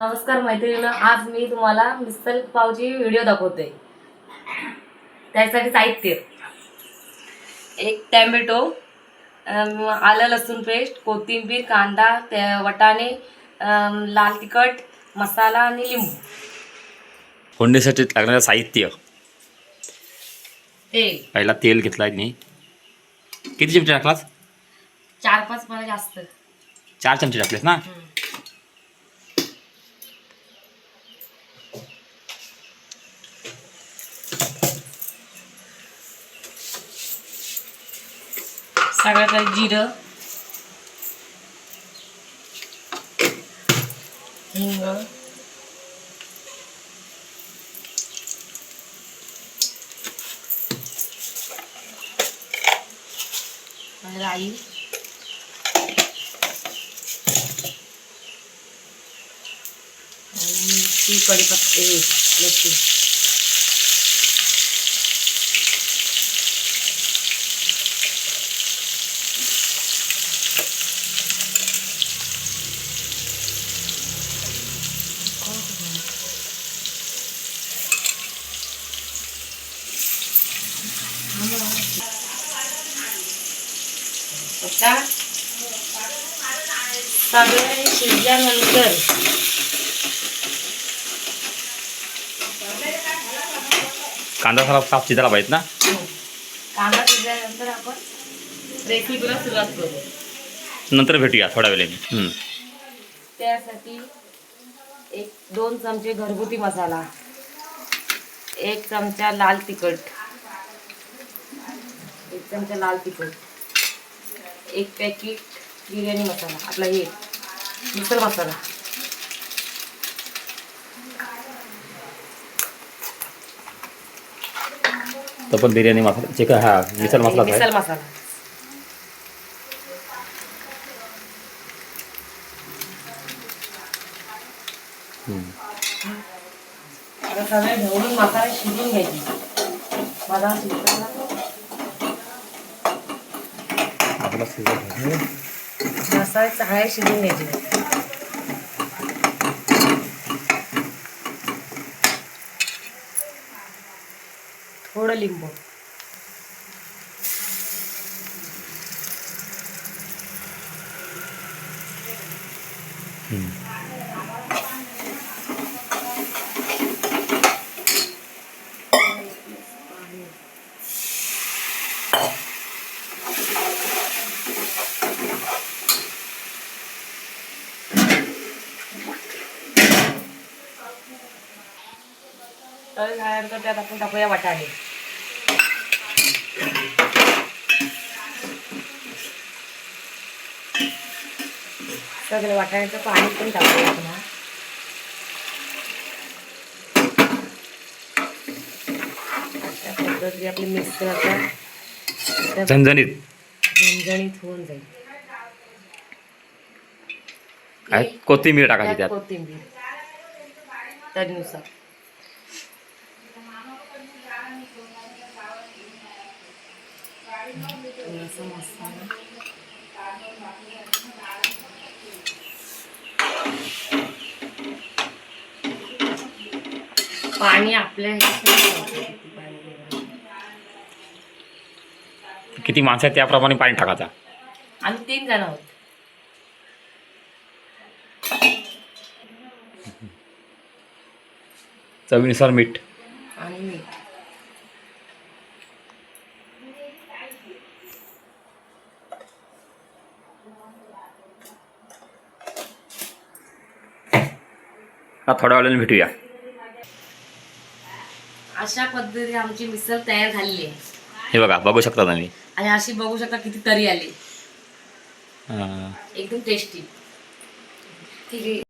नमस्कार मैत्रिणींनो, आज मी तुम्हाला मिसल पावची व्हिडिओ दाखवते। त्यासाठी साहित्य: एक टोमॅटो, आलं लसूण पेस्ट, कोथिंबीर, कांदा, वाटाणे, लाल तिखट, मसाला आणि लिंबू। फोडणीसाठी लागणारे साहित्य: तेल पहिला तेल घेतलाय मी। किती चमचे टाकलास? 4-5 मला जास्त। 4 चमचे टाकलेस ना? सगळ्यात आधी जिरं, हिंग, राई, मिरची, कढीपत्ता, लसूण। आता सगळे शिजल्यानंतर कांदा साफ शिजायला पाहिजे ना? कांदा शिजल्यानंतर आपण रेसिपीला सुरुवात करू। नंतर भेटूया थोड्या वेळाने। त्यासाठी 1-2 चमचे घरगुती मसाला, 1 चमचा लाल तिखट, 1 चमचा लाल तिखट, 1 पॅकेट बिर्याणी मसाला, आपला हे मिसल मसाला, तो पण बिर्याणी मसाला चिकन, हा मिसल मसाला आहे। मिसल मसाला। आता सगळे ढवळून मसाले शिजून घ्यायचे। मसाला शिजला मसाले सगळे शिजून घ्यायचे। थोडं लिंबू, तर झाल्यानंतर त्यात आपण टाकूया वाटाणे। सगळं वाटाण्याचं पाणी पण टाकूया आपण। अशा पद्धतीने आपली मिक्सर आता झणझणीत होऊन जाईल। कोथिंबीर टाकायची त्यात। कोथिंबीर चवीनुसार। पाणी आपल्या किती माणसं आहेत त्याप्रमाणे पाणी टाकायचं। आम्ही 3 जण आहोत। चवीनुसार मीठ आणि मीठ। हा थोड्या वेळाने भेटूया। अशा पद्धतीने आमची मिसळ तयार झालेली आहे। हे बघा, बघू शकता तुम्ही। आणि अशी बघू शकता किती तरी आली, एकदम टेस्टी। ठीक आहे।